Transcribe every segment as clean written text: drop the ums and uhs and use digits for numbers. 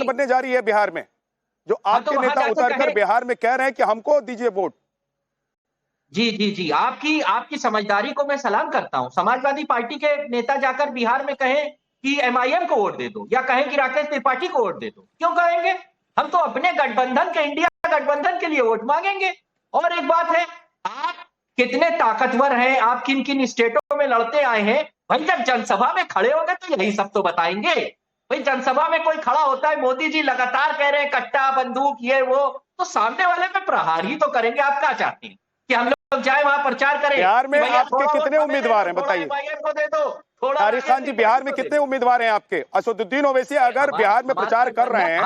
सरकार बनने जा रही है बिहार में, जो आपके नेता उतरकर बिहार में कह रहे हैं कि हमको दीजिए वोट। जी जी जी, आपकी आपकी समझदारी को मैं सलाम करता हूं। समाजवादी पार्टी के नेता जाकर बिहार में कहें कि एमआईएम को वोट दे दो, या कहें कि राकेश त्रिपाठी को वोट दे दो, क्यों कहेंगे? हम तो अपने गठबंधन के, इंडिया गठबंधन के लिए वोट मांगेंगे। और एक बात है, आप कितने ताकतवर हैं, आप किन किन स्टेटों में लड़ते आए हैं, भाई जब जनसभा में खड़े होंगे तो यही सब तो बताएंगे। भाई जनसभा में कोई खड़ा होता है, मोदी जी लगातार कह रहे हैं कट्टा बंदूक ये वो, तो सामने वाले पे प्रहार ही तो करेंगे। आप क्या चाहते हैं कि हम लोग जाए वहां प्रचार करें? बिहार में आपके कितने उम्मीदवार हैं बताइए? को दे दो, तारिक खान जी, बिहार में कितने उम्मीदवार हैं आपके? असदुद्दीन ओवैसी अगर बिहार में प्रचार कर रहे हैं,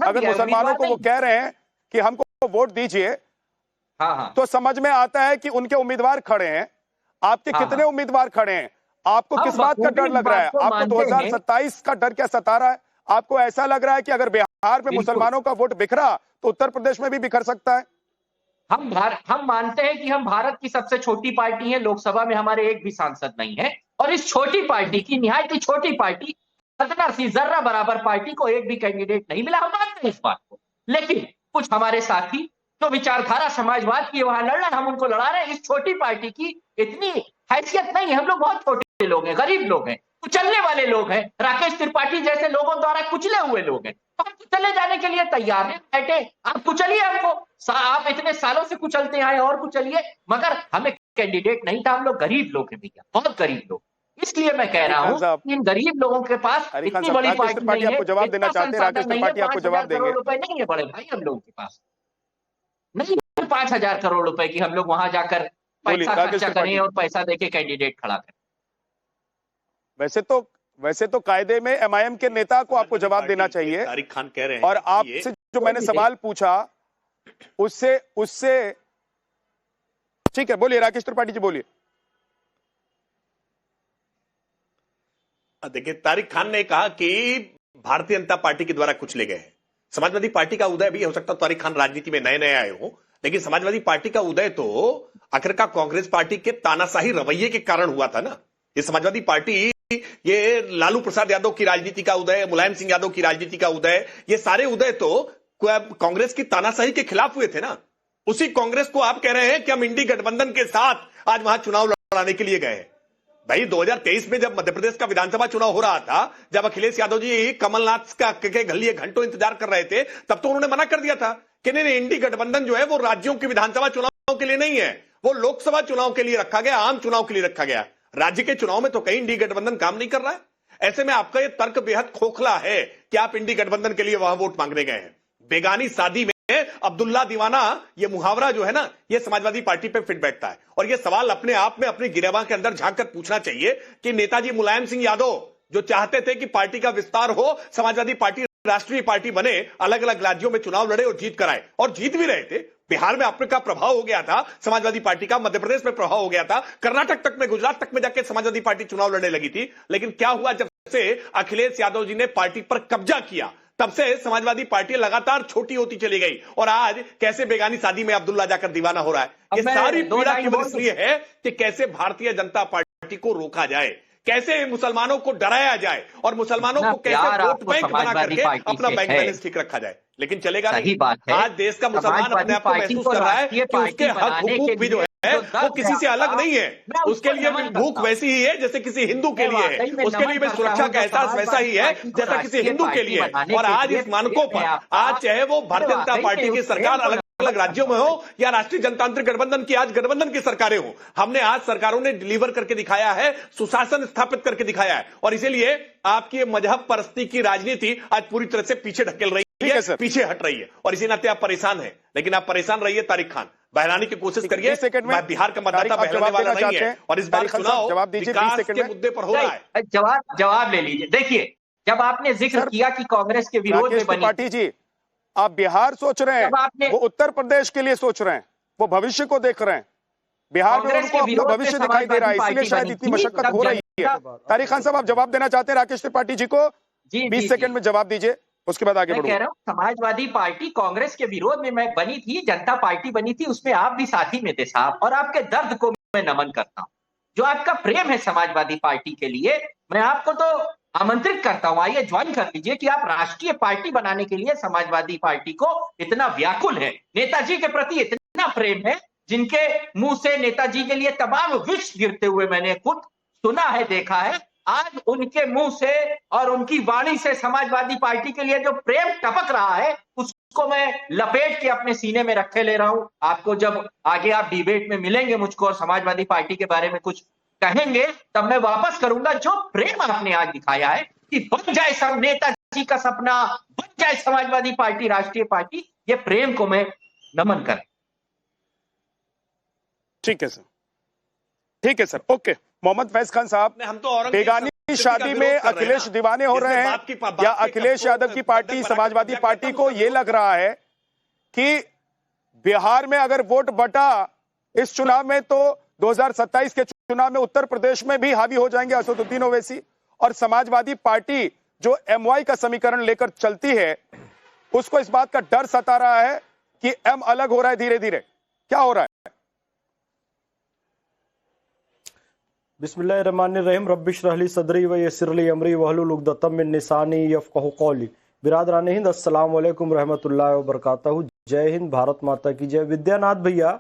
अगर मुसलमानों को वो कह रहे हैं कि हमको वोट दीजिए, हाँ, तो समझ में आता है कि उनके उम्मीदवार खड़े हैं। आपके कितने उम्मीदवार खड़े हैं? आपको किस बात का डर लग रहा है? आपको 2027 का डर क्या सता रहा है? आपको ऐसा लग रहा है कि अगर बिहार में मुसलमानों का वोट बिखरा तो उत्तर प्रदेश में भी बिखर सकता है? हम मानते हैं कि हम भारत की सबसे छोटी पार्टी है, लोकसभा में हमारे एक भी सांसद नहीं है, और इस छोटी पार्टी की, निहायत ही छोटी पार्टी, खतना सी जर्रा बराबर पार्टी को एक भी कैंडिडेट नहीं मिला। हम मानते हैं इस बात को, लेकिन कुछ हमारे साथी जो विचारधारा समाजवाद की वहां लड़ रहे हैं, हम उनको लड़ा रहे हैं। इस छोटी पार्टी की इतनी हैसियत नहीं है, हम लोग बहुत छोटे लोग हैं, गरीब लोग हैं, कुचलने वाले लोग हैं, राकेश त्रिपाठी जैसे लोगों द्वारा कुचले हुए लोग हैं, तो हम चले जाने के लिए तैयार हैं। बैठे, आप कुचलिए हमको, आप इतने सालों से कुचलते आए और कुचलिए, मगर हमें कैंडिडेट नहीं था। हम लोग गरीब लोग हैं भैया, बहुत गरीब लोग। इसलिए मैं कह रहा हूं, इन गरीब लोगों के पास इतनी बड़ी पार्टी नहीं है, आपको जवाब देना चाहते हैं, राकेश त्रिपाठी आपको जवाब देंगे। रुपए नहीं है बड़े भाई हम लोगों के पास, नहीं 5,000 करोड़ रुपए की हम लोग वहां जाकर पैसा खर्चा करें और पैसा देके कैंडिडेट खड़ा करें। वैसे तो कायदे में एमआईएम के नेता को आपको जवाब देना चाहिए। तारिक खान कह रहे हैं, और आपसे जो मैंने सवाल पूछा उससे ठीक है, बोलिए राकेश त्रिपाठी जी, बोलिए। देखिए, तारिक खान ने कहा कि भारतीय जनता पार्टी के द्वारा कुचले गए हैं। समाजवादी पार्टी का उदय भी हो सकता है, तारिक खान राजनीति में नए नए आए हो, लेकिन समाजवादी पार्टी का उदय तो आखिरकार कांग्रेस पार्टी के तानाशाही रवैये के कारण हुआ था ना। ये समाजवादी पार्टी, ये लालू प्रसाद यादव की राजनीति का उदय, मुलायम सिंह यादव की राजनीति का उदय, ये सारे उदय तो कांग्रेस की तानाशाही के खिलाफ हुए थे ना। उसी कांग्रेस को आप कह रहे हैं कि हम इंडी गठबंधन के साथ आज वहां चुनाव लड़ाने के लिए गए हैं। भाई 2023 में जब मध्य प्रदेश का विधानसभा चुनाव हो रहा था, जब अखिलेश यादव जी कमलनाथ का के लिए घंटों इंतजार कर रहे थे, तब तो उन्होंने मना कर दिया था कि नहीं, इंडी गठबंधन जो है वो राज्यों के विधानसभा चुनाव के लिए नहीं है, वो लोकसभा चुनाव के लिए रखा गया, आम चुनाव के लिए रखा गया। राज्य के चुनाव में तो कहीं इंडी गठबंधन काम नहीं कर रहा है। ऐसे में आपका यह तर्क बेहद खोखला है कि आप इंडी गठबंधन के लिए वहां वोट मांगने गए हैं। बेगानी शादी में अब्दुल्ला दीवाना, ये मुहावरा जो है ना, ये समाजवादी पार्टी पे फिट बैठता है। और ये सवाल अपने आप में अपनी गिरेबां के अंदर झांक कर पूछना चाहिए कि नेताजी मुलायम सिंह यादव जो चाहते थे कि पार्टी का विस्तार हो, समाजवादी पार्टी राष्ट्रीय पार्टी बने, अलग अलग राज्यों में चुनाव लड़े और जीत कराए, और जीत भी रहे थे। बिहार में आपका प्रभाव हो गया था समाजवादी पार्टी का, मध्य प्रदेश में प्रभाव हो गया था, कर्नाटक तक में, गुजरात तक में जाके समाजवादी पार्टी चुनाव लड़ने लगी थी। लेकिन क्या हुआ, जब से अखिलेश यादव जी ने पार्टी पर कब्जा किया, तब से समाजवादी पार्टी लगातार छोटी होती चली गई। और आज कैसे बेगानी शादी में अब्दुल्ला जाकर दीवाना हो रहा है। ये सारी पीड़ा केवल इसलिए है कि कैसे भारतीय जनता पार्टी को रोका जाए, कैसे मुसलमानों को डराया जाए, और मुसलमानों को कैसे वोट बैंक बना करके अपना बैंक बैलेंस ठीक रखा जाए। लेकिन चलेगा नहीं। आज देश का मुसलमान अपने आप को महसूस कर रहा है कि उसके हक हुकूक भी जो है वो किसी से अलग नहीं है। उसके लिए भी भूख वैसी ही है जैसे किसी हिंदू के लिए है, उसके लिए भी सुरक्षा का एहसास वैसा ही है जैसा किसी हिंदू के लिए है। और आज इस मानकों पर, आज चाहे वो भारतीय जनता पार्टी की सरकार अलग अलग राज्यों में हो या राष्ट्रीय जनतांत्रिक गठबंधन की आज गठबंधन की सरकारें हो, हमने आज सरकारों ने डिलीवर करके दिखाया है, सुशासन स्थापित करके दिखाया है। और इसीलिए आपकी मजहब परस्ती की राजनीति आज पूरी तरह से पीछे ढकेल रही है, पीछे हट रही है। और इसी नाते आप परेशान हैं, लेकिन आप परेशान रहिए, तारिक खान बहलाने की कोशिश करिए। बिहार का मतदाता बहलाने वाला नहीं है, और इस बार चुनाव विकास के मुद्दे पर हो रहा है। जवाब ले लीजिए। देखिए, जब आपने जिक्र किया कि कांग्रेस के विरोध में बनी, त्रिपाठी जी आप बिहार सोच रहे हैं, वो उत्तर प्रदेश के लिए सोच रहे हैं, वो भविष्य को देख रहे हैं। बिहार में उनको अपना भविष्य दिखाई दे रहा है, इसलिए शायद इतनी मशक्कत हो रही है। तारिक खान साहब, आप जवाब देना चाहते हैं राकेश त्रिपाठी जी को? 20 सेकंड में जवाब दीजिए, उसके बाद आगे बढ़ो। कह रहा हूं, समाजवादी पार्टी कांग्रेस के विरोध में मैं बनी थी, जनता पार्टी बनी थी, उसमें आप भी साथी में थे साहब, और आपके दर्द को मैं नमन करता हूं। जो आपका प्रेम है समाजवादी पार्टी के लिए, मैं आपको तो आमंत्रित करता हूं, आइए ज्वाइन कर लीजिए कि आप राष्ट्रीय पार्टी बनाने के लिए समाजवादी पार्टी को इतना व्याकुल है, नेताजी के प्रति इतना प्रेम है, जिनके मुंह से नेताजी के लिए तमाम विष गिरते हुए मैंने खुद सुना है, देखा है। आज उनके मुंह से और उनकी वाणी से समाजवादी पार्टी के लिए जो प्रेम टपक रहा है, उसको मैं लपेट के अपने सीने में रखे ले रहा हूं। आपको जब आगे आप डिबेट में मिलेंगे मुझको और समाजवादी पार्टी के बारे में कुछ कहेंगे, तब मैं वापस करूंगा जो प्रेम आपने आज दिखाया है कि बन जाए सब नेताजी का सपना, बन जाए समाजवादी पार्टी राष्ट्रीय पार्टी, ये प्रेम को मैं नमन कर। ठीक है सर, ठीक है सर, ओके। मोहम्मद फैज खान साहब, हम तो बेगानी शादी में अखिलेश दीवाने हो रहे हैं या अखिलेश यादव की पार्टी समाजवादी पार्टी को यह लग रहा है कि बिहार में अगर वोट बटा इस चुनाव में तो 2027 के चुनाव में उत्तर प्रदेश में भी हावी हो जाएंगे असदुद्दीन ओवैसी, और समाजवादी पार्टी जो एमवाई का समीकरण लेकर चलती है उसको इस बात का डर सता रहा है कि एम अलग हो रहा है धीरे धीरे। क्या हो रहा है? बिस्मिल्लाहिर्रहमानिर्रहीम रब्बिश रहली सदरी व यस्सिरली अमरी वहलुल उक़दतम मिन लिसानी यफ़क़हू क़ौली। बिरादरान हिंद, अस्सलाम वालेकुम रहमतुल्लाहि व बरकातहू। जय हिंद, भारत माता की जय। विद्यानाथ भैया,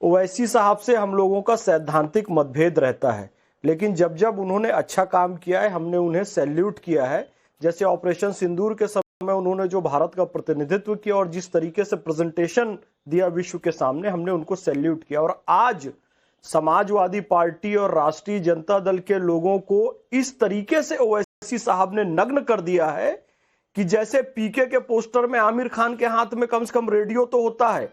ओवैसी साहब से हम लोगों का सैद्धांतिक मतभेद रहता है, लेकिन जब जब उन्होंने अच्छा काम किया है हमने उन्हें सैल्यूट किया है। जैसे ऑपरेशन सिंदूर के समय उन्होंने जो भारत का प्रतिनिधित्व किया और जिस तरीके से प्रेजेंटेशन दिया विश्व के सामने, हमने उनको सैल्यूट किया। और आज समाजवादी पार्टी और राष्ट्रीय जनता दल के लोगों को इस तरीके से ओवैसी साहब ने नग्न कर दिया है कि जैसे पीके के पोस्टर में आमिर खान के हाथ में कम से कम रेडियो तो होता है,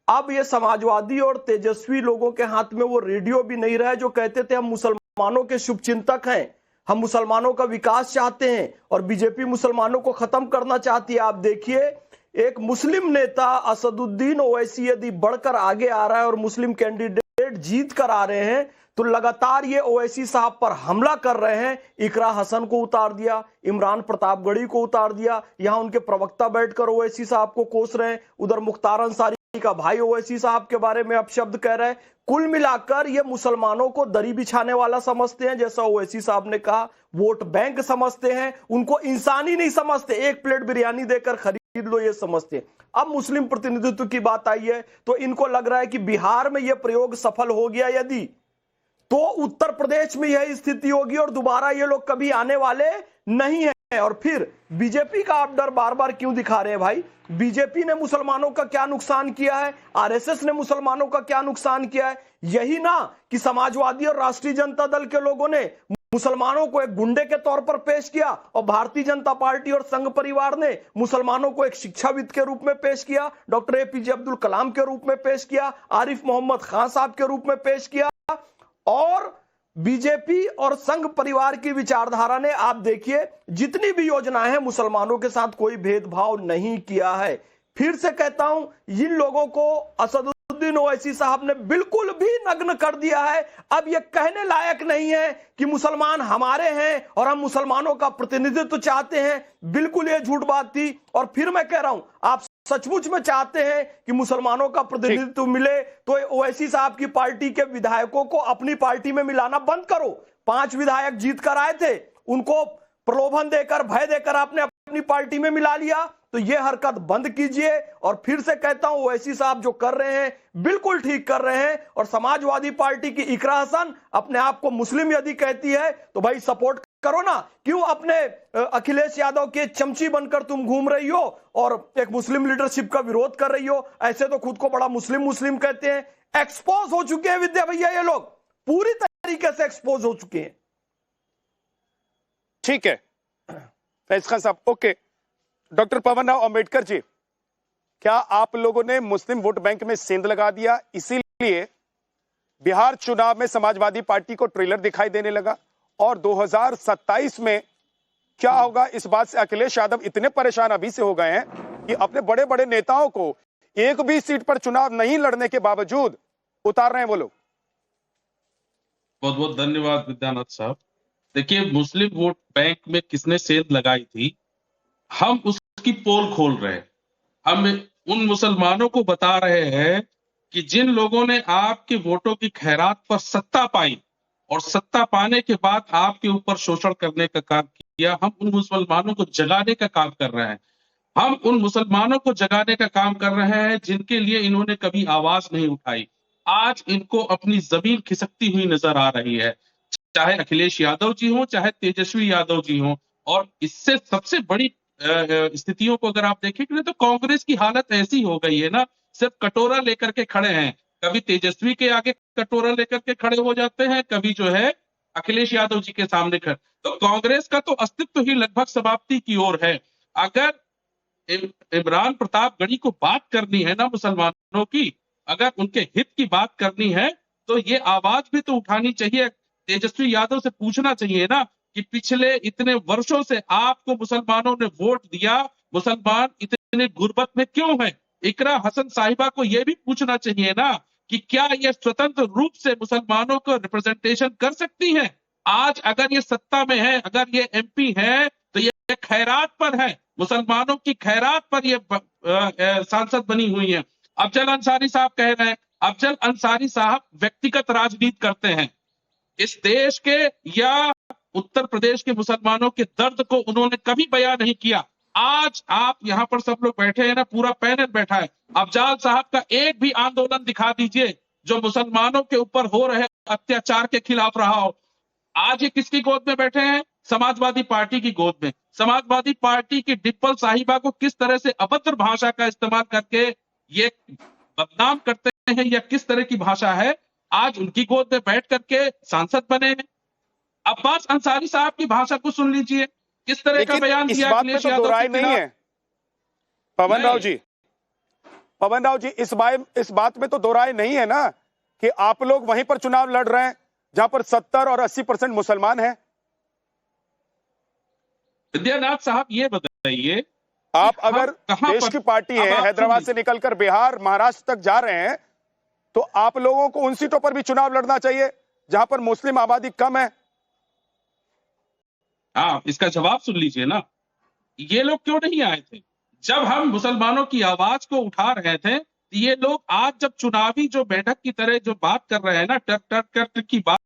अब ये समाजवादी और तेजस्वी लोगों के हाथ में वो रेडियो भी नहीं रहा, जो कहते थे हम मुसलमानों के शुभचिंतक हैं, हम मुसलमानों का विकास चाहते हैं और बीजेपी मुसलमानों को खत्म करना चाहती है। आप देखिए, एक मुस्लिम नेता असदुद्दीन ओवैसी यदि बढ़कर आगे आ रहा है और मुस्लिम कैंडिडेट जीत कर आ रहे हैं, तो लगातार ये ओवैसी साहब पर हमला कर रहे हैं। इकरा हसन को उतार दिया, इमरान प्रतापगढ़ी को उतार दिया, यहां उनके प्रवक्ता बैठकर ओवैसी साहब को कोस रहे हैं, उधर मुख्तार अंसारी का भाई ओवैसी साहब के बारे में अपशब्द कह रहे हैं। कुल मिलाकर ये मुसलमानों को दरी बिछाने वाला समझते हैं, जैसा ओवैसी साहब ने कहा, वोट बैंक समझते हैं, उनको इंसानी नहीं समझते, एक प्लेट बिरयानी देकर खरीद लो ये समझते हैं। अब मुस्लिम प्रतिनिधित्व की बात आई है तो इनको लग रहा है कि बिहार में यह प्रयोग सफल हो गया यदि, तो उत्तर प्रदेश में यह स्थिति होगी और दोबारा ये लोग कभी आने वाले नहीं है। और फिर बीजेपी का आप डर बार बार क्यों दिखा रहे हैं भाई? बीजेपी ने मुसलमानों का क्या नुकसान किया है? आरएसएस ने मुसलमानों का क्या नुकसान किया है? यही ना कि समाजवादी और राष्ट्रीय जनता दल के लोगों ने मुसलमानों को एक गुंडे के तौर पर पेश किया और भारतीय जनता पार्टी और संघ परिवार ने मुसलमानों को एक शिक्षाविद के रूप में पेश किया, डॉक्टर एपीजे अब्दुल कलाम के रूप में पेश किया, आरिफ मोहम्मद खान साहब के रूप में पेश किया। और बीजेपी और संघ परिवार की विचारधारा ने, आप देखिए, जितनी भी योजनाएं हैं मुसलमानों के साथ कोई भेदभाव नहीं किया है। फिर से कहता हूं, इन लोगों को असदुद्दीन ओवैसी साहब ने बिल्कुल भी नग्न कर दिया है। अब यह कहने लायक नहीं है कि मुसलमान हमारे हैं और हम मुसलमानों का प्रतिनिधित्व चाहते हैं, बिल्कुल यह झूठ बात थी। और फिर मैं कह रहा हूं, आप सचमुच में चाहते हैं कि मुसलमानों का प्रतिनिधित्व मिले तो ओवैसी साहब की पार्टी के विधायकों को अपनी पार्टी में मिलाना बंद करो। 5 विधायक जीत कर आए थे, उनको प्रलोभन देकर, भय देकर आपने अपनी पार्टी में मिला लिया, तो यह हरकत बंद कीजिए। और फिर से कहता हूं, ओवैसी साहब जो कर रहे हैं बिल्कुल ठीक कर रहे हैं। और समाजवादी पार्टी की इकरा हसन अपने आप को मुस्लिम यदि कहती है तो भाई सपोर्ट करो ना, क्यों अपने अखिलेश यादव के चमची बनकर तुम घूम रही हो और एक मुस्लिम लीडरशिप का विरोध कर रही हो? ऐसे तो खुद को बड़ा मुस्लिम मुस्लिम कहते हैं। एक्सपोज हो चुके हैं विद्या भैया, ये लोग पूरी तरीके से एक्सपोज हो चुके हैं। ठीक है फैज खान साहब, ओके। डॉक्टर पवन राव अंबेडकर जी, क्या आप लोगों ने मुस्लिम वोट बैंक में सेंध लगा दिया, इसीलिए बिहार चुनाव में समाजवादी पार्टी को ट्रेलर दिखाई देने लगा? और 2027 में क्या होगा, इस बात से अखिलेश यादव इतने परेशान अभी से हो गए हैं कि अपने बड़े बड़े नेताओं को एक भी सीट पर चुनाव नहीं लड़ने के बावजूद उतार रहे हैं वो लोग। बहुत बहुत धन्यवाद विद्यानाथ साहब। देखिए, मुस्लिम वोट बैंक में किसने सेंध लगाई थी, हम उसकी पोल खोल रहे हैं। हम उन मुसलमानों को बता रहे हैं कि जिन लोगों ने आपके वोटों की खैरात पर सत्ता पाई और सत्ता पाने के बाद आपके ऊपर शोषण करने का काम दिया, हम उन मुसलमानों को जगाने का काम कर रहे हैं। हम उन मुसलमानों को जगाने का काम कर रहे हैं जिनके लिए इन्होंने कभी आवाज नहीं उठाई। आज इनको अपनी जमीन खिसकती हुई नजर आ रही है, चाहे अखिलेश यादव जी हो, चाहे तेजस्वी यादव जी हो। और इससे सबसे बड़ी स्थितियों को अगर आप देखेंगे तो कांग्रेस की हालत ऐसी हो गई है ना, सिर्फ कटोरा लेकर के खड़े हैं। कभी तेजस्वी के आगे कटोरा लेकर के खड़े हो जाते हैं, कभी जो है अखिलेश यादव जी के सामने खड़े। तो कांग्रेस का तो अस्तित्व ही लगभग समाप्ति की ओर है। अगर इमरान प्रतापगढ़ी को बात करनी है ना मुसलमानों की, अगर उनके हित की बात करनी है, तो ये आवाज भी तो उठानी चाहिए। तेजस्वी यादव से पूछना चाहिए ना कि पिछले इतने वर्षों से आपको मुसलमानों ने वोट दिया, मुसलमान इतने गुर्बत में क्यों हैं? इकरा हसन साहिबा को यह भी पूछना चाहिए ना कि क्या ये स्वतंत्र रूप से मुसलमानों को रिप्रेजेंटेशन कर सकती हैं? आज अगर ये सत्ता में है, अगर ये एमपी है, तो ये खैरात पर है, मुसलमानों की खैरात पर ये सांसद बनी हुई है। अफजल अंसारी साहब कह रहे हैं, अफजल अंसारी साहब व्यक्तिगत राजनीति करते हैं। इस देश के या उत्तर प्रदेश के मुसलमानों के दर्द को उन्होंने कभी बयां नहीं किया। आज आप यहां पर सब लोग बैठे हैं ना, पूरा पैनल बैठा है, अफजाल साहब का एक भी आंदोलन दिखा दीजिए जो मुसलमानों के ऊपर हो रहे अत्याचार के खिलाफ रहा हो। आज ये किसकी गोद में बैठे हैं? समाजवादी पार्टी की गोद में। समाजवादी पार्टी की डिप्पल साहिबा को किस तरह से अभद्र भाषा का इस्तेमाल करके ये बदनाम करते हैं, या किस तरह की भाषा है, आज उनकी गोद में बैठ करके सांसद बने हैं। अब्बास अंसारी साहब की भाषा को सुन लीजिए, किस तरह का बयान दिया अखिलेश यादव के नहीं है पवन राव जी। पवन राव जी, इस बात में तो दो राय नहीं है ना कि आप लोग वहीं पर चुनाव लड़ रहे हैं जहां पर 70 और 80% मुसलमान हैं। विद्यानाथ साहब ये बताइए, आप अगर देश की पार्टी है, हैदराबाद से निकलकर बिहार महाराष्ट्र तक जा रहे हैं, तो आप लोगों को उन सीटों पर भी चुनाव लड़ना चाहिए जहां पर मुस्लिम आबादी कम है। हाँ, इसका जवाब सुन लीजिए ना, ये लोग क्यों नहीं आए थे जब हम मुसलमानों की आवाज को उठा रहे थे? ये लोग आज जब चुनावी जो बैठक की तरह जो बात कर रहे हैं ना, टक टक टक की बात